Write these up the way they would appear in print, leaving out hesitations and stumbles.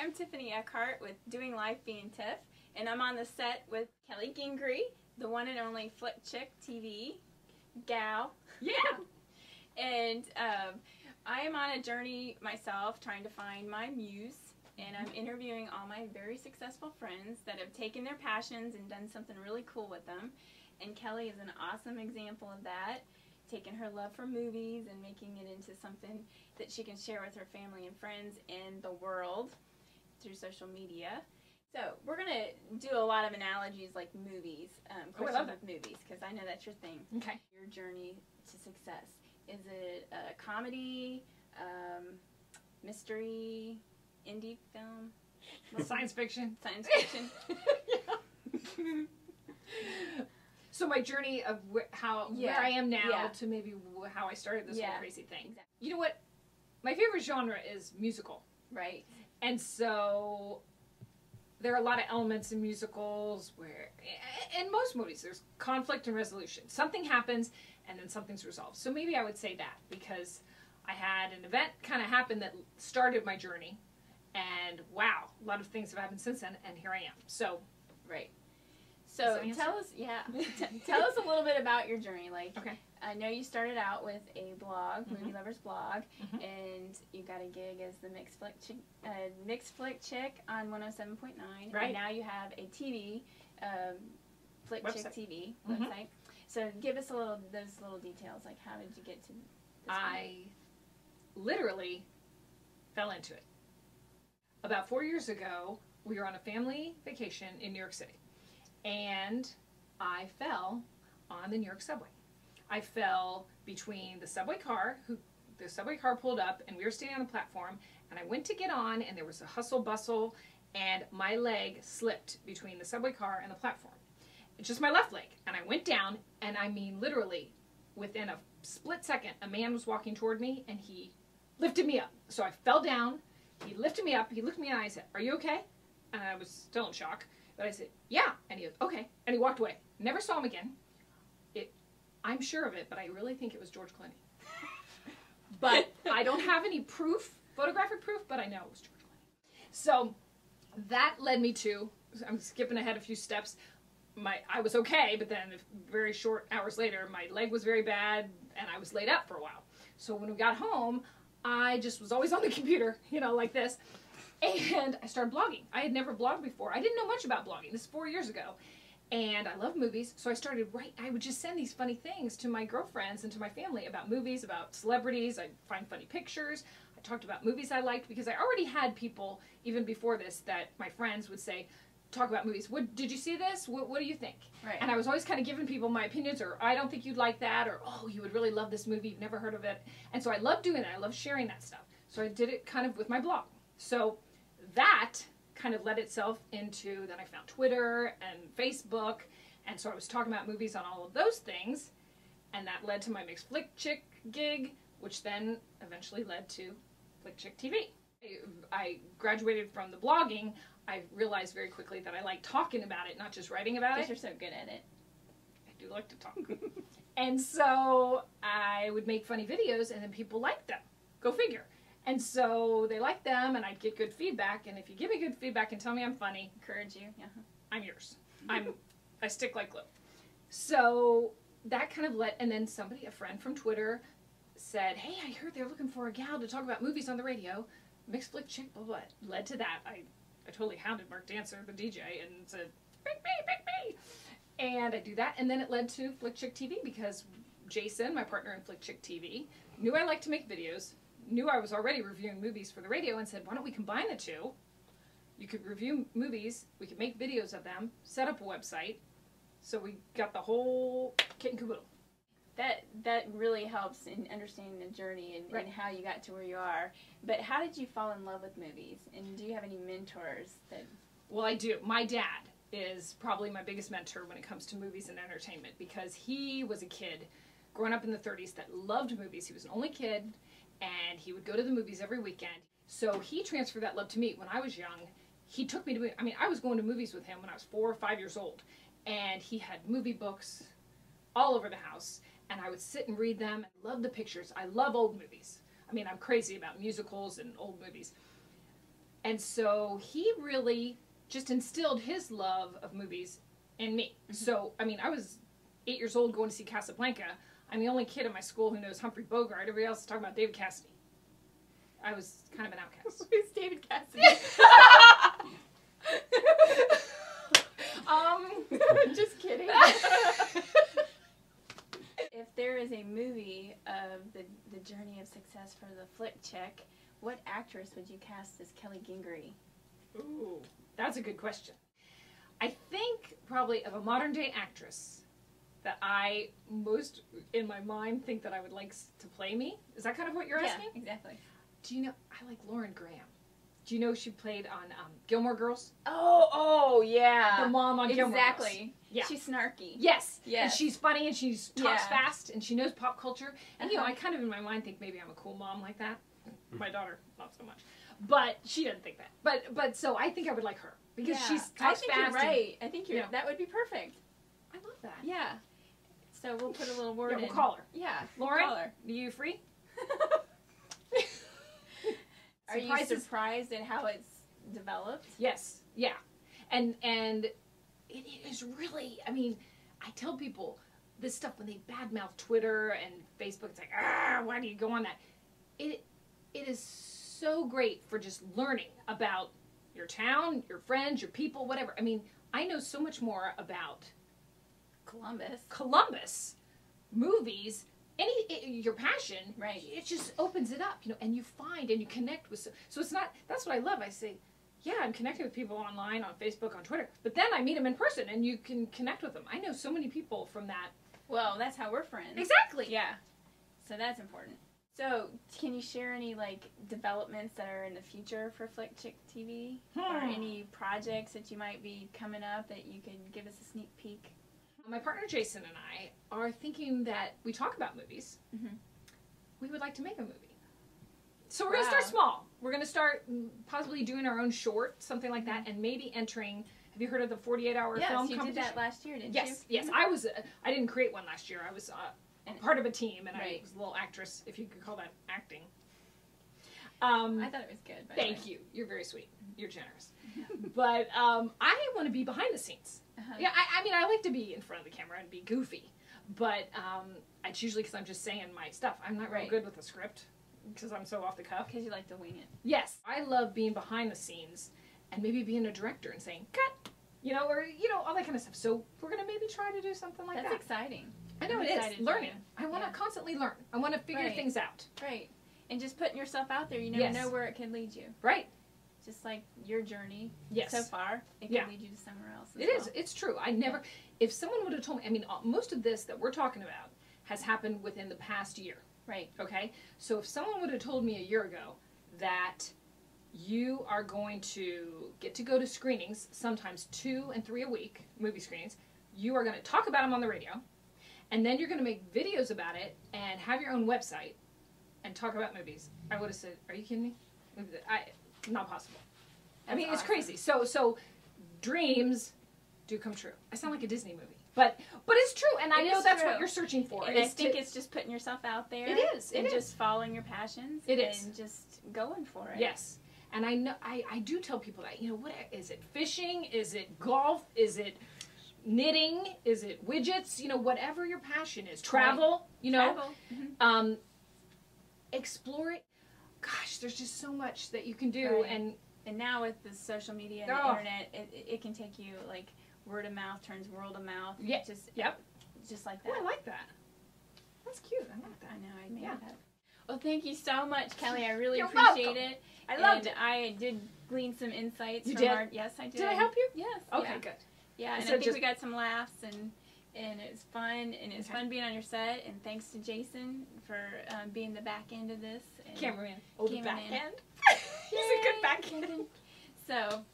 I'm Tiffany Eckhart with Doing Life Being Tiff, and I'm on the set with Kelly Gingery, the one and only Flick Chick TV gal. Yeah. And I am on a journey myself trying to find my muse, and I'm interviewing all my very successful friends that have taken their passions and done something really cool with them. And Kelly is an awesome example of that, taking her love for movies and making it into something that she can share with her family and friends and the world through social media. So we're going to do a lot of analogies like movies, questions with movies, because I know that's your thing. Okay. Your journey to success. Is it a comedy, mystery, indie film? Science fiction. Science fiction. So my journey of where I am now to maybe how I started this whole crazy thing. Exactly. You know what? My favorite genre is musical. Right. And so there are a lot of elements in musicals where, in most movies, there's conflict and resolution. Something happens and then something's resolved. So maybe I would say that because I had an event kind of happen that started my journey. And wow, a lot of things have happened since then, and here I am. So, right. So tell us, tell us a little bit about your journey. Like, okay. I know you started out with a blog, Movie Lovers blog, and you got a gig as the Mixed Flick Chick on 107.9. Right. And now you have a TV, Flick Chick TV website. So give us those little details. Like, how did you get to this I literally fell into it. About 4 years ago, we were on a family vacation in New York City. And I fell on the New York subway. I fell between the subway car pulled up, and we were standing on a platform, and I went to get on, and there was a hustle bustle, and my leg slipped between the subway car and the platform. It's just my left leg. And I went down, and I mean literally within a split second, a man was walking toward me, and he lifted me up. So I fell down, he lifted me up, he looked me in the eye and said, "Are you okay?" And I was still in shock. But I said, "Yeah." And he goes, "Okay." And he walked away. Never saw him again. I'm sure of it, but I really think it was George Clooney. But I don't have any proof, photographic proof, but I know it was George Clooney. So that led me to, I'm skipping ahead a few steps. I was okay, but then very short hours later, my leg was very bad, and I was laid up for a while. So when we got home, I just was always on the computer, like this. And I started blogging. I had never blogged before. I didn't know much about blogging. This is 4 years ago. And I love movies, so I would just send these funny things to my girlfriends and to my family about movies, about celebrities. I'd find funny pictures. I talked about movies I liked because I already had people, even before this, that my friends would say, talk about movies. Did you see this? What do you think? Right. And I was always kind of giving people my opinions, or I don't think you'd like that, or oh, you would really love this movie, you've never heard of it. And so I love doing that. I love sharing that stuff. So I did it kind of with my blog. So that kind of led itself into, then I found Twitter and Facebook, and so I was talking about movies on all of those things, and that led to my Mixed Flick Chick gig, which then eventually led to Flick Chick TV. I graduated from the blogging. I realized very quickly that I like talking about it, not just writing about it. Because you're so good at it. I do like to talk. And so I would make funny videos, and then people liked them. Go figure. And so they liked them, and I'd get good feedback. And if you give me good feedback and tell me I'm funny, encourage you, I'm yours. I stick like glue. So that kind of led, and then a friend from Twitter said, "Hey, I heard they're looking for a gal to talk about movies on the radio. Mixed Flick Chick, blah, blah." Led to that. I totally hounded Mark Dancer, the DJ, and said, "Pick me." And I do that, and then it led to Flick Chick TV because Jason, my partner in Flick Chick TV, knew I liked to make videos, knew I was already reviewing movies for the radio, and said, "Why don't we combine the two? You could review movies, we could make videos of them, set up a website." So we got the whole kit and caboodle. That really helps in understanding the journey and how you got to where you are. But how did you fall in love with movies? And do you have any mentors that... Well, I do. My dad is probably my biggest mentor when it comes to movies and entertainment, because he was a kid growing up in the 30s that loved movies. He was an only kid, and he would go to the movies every weekend. So he transferred that love to me when I was young. He took me to, I was going to movies with him when I was 4 or 5 years old, and he had movie books all over the house, and I would sit and read them. I love the pictures. I love old movies. I'm crazy about musicals and old movies. And so he really just instilled his love of movies in me. So, I mean, I was 8 years old going to see Casablanca. I'm the only kid in my school who knows Humphrey Bogart. Everybody else is talking about David Cassidy. I was kind of an outcast. Who's David Cassidy? Just kidding. If there is a movie of the journey of success for the Flick Chick, what actress would you cast as Kelly Gingery? Ooh, that's a good question. I think probably of a modern day actress that I most in my mind think that I would like to play me. Is that kind of what you're asking? Yeah, exactly. Do you know, I like Lauren Graham. Do you know she played on Gilmore Girls? Oh, yeah. The mom on Gilmore Girls. Exactly. Yeah. She's snarky. Yes. Yes. And she's funny and she talks Yeah. fast and she knows pop culture. And, you know, Uh-huh. I kind of in my mind think maybe I'm a cool mom like that. My daughter, not so much. But she doesn't think that. But so I think I would like her. Because Yeah. she talks fast. I think you're right. I think you know. that would be perfect. I love that. Yeah. So we'll put a little word Yeah, in. we'll call her. Yeah. Lauren, Call her. are you free? Are you Surprises? surprised at how it's developed? Yes. Yeah. And it is really, I mean, I tell people this stuff when they badmouth Twitter and Facebook, it's like, why do you go on that? It is so great for just learning about your town, your friends, your people, whatever. I mean, I know so much more about Columbus, movies, your passion. Right. It just opens it up, you know, and you find and you connect with. So it's not. That's what I love. I say, yeah, I'm connecting with people online, on Facebook, on Twitter, but then I meet them in person, and you can connect with them. I know so many people from that. Well, that's how we're friends. Exactly. Yeah. So that's important. So, can you share any, like, developments that are in the future for Flick Chick TV? Or any projects that you might be coming up that you could give us a sneak peek? My partner Jason and I are thinking that we talk about movies. Mm-hmm. We would like to make a movie. So we're going to start small. We're going to start possibly doing our own short, something like that, and maybe entering. Have you heard of the 48-hour film competition? Yes, you did that last year, didn't you? Yes. I didn't create one last year. I was part of a team, and I was a little actress, if you could call that acting. I thought it was good. By Thank you. You're very sweet. You're generous. But I want to be behind the scenes. Uh-huh. Yeah, I mean, I like to be in front of the camera and be goofy, but it's usually because I'm just saying my stuff. I'm not real good with a script because I'm so off the cuff. Because you like to wing it. Yes, I love being behind the scenes and maybe being a director and saying, cut, you know, or, you know, all that kind of stuff. So we're going to maybe try to do something like that. That's exciting. I know I'm it is. excited for Learning. you. I want to constantly learn. I want to figure things out. Right. And just putting yourself out there, you never know where it can lead you. Right. Just like your journey so far, it can lead you to somewhere else. It is. It's true. I never, if someone would have told me, I mean, most of this that we're talking about has happened within the past year. Right. Okay? So if someone would have told me a year ago that you are going to get to go to screenings, sometimes 2 and 3 a week, movie screenings, you are going to talk about them on the radio, and then you're going to make videos about it and have your own website and talk about movies, I would have said, are you kidding me? Not possible. I mean, it's crazy. So dreams do come true. I sound like a Disney movie. But it's true, and I know that's what you're searching for. And I think it's just putting yourself out there. It is. And just following your passions. It is. And just going for it. Yes. And I know I do tell people that, you know, what is it? Fishing? Is it golf? Is it knitting? Is it widgets? You know, whatever your passion is. Travel, you know. Travel. Explore it. Gosh, there's just so much that you can do. And now with the social media and the internet, it can take you, like, word of mouth turns world of mouth. Yeah. Just like that. Oh, I like that. That's cute. I like that. I know. I made that. Well, thank you so much, Kelly. I really You're appreciate welcome. it. I loved it. I did glean some insights. You from did? Yes, I did. Did I help you? Yes. Okay, good. Yeah, and I think we got some laughs, and it was fun, and it's fun being on your set, and thanks to Jason for being the back end of this. And Cameraman. Oh, the back end? He's a good back end. So,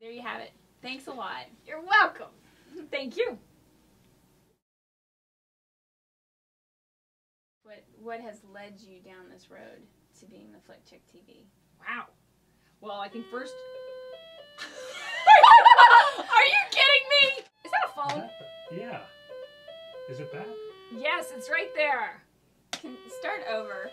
there you have it. Thanks a lot. You're welcome. Thank you. What has led you down this road to being the Flick Chick TV? Wow. Well, I think first... Are you kidding me? Is that a phone? Yeah. Is it back? Yes, it's right there. Start over.